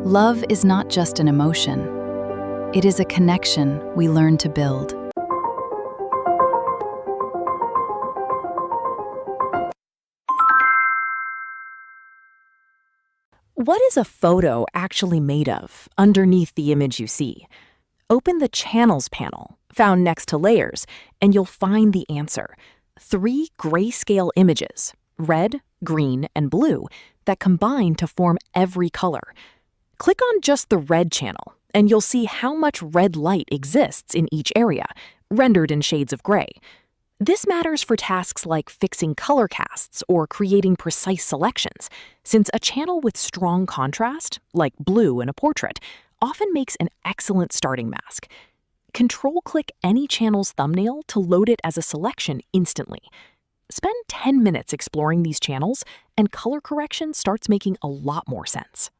Love is not just an emotion. It is a connection we learn to build. What is a photo actually made of underneath the image you see? Open the Channels panel, found next to Layers, and you'll find the answer. 3 grayscale images, red, green, and blue, that combine to form every color. Click on just the red channel, and you'll see how much red light exists in each area, rendered in shades of gray. This matters for tasks like fixing color casts or creating precise selections, since a channel with strong contrast, like blue in a portrait, often makes an excellent starting mask. Control-click any channel's thumbnail to load it as a selection instantly. Spend 10 minutes exploring these channels, and color correction starts making a lot more sense.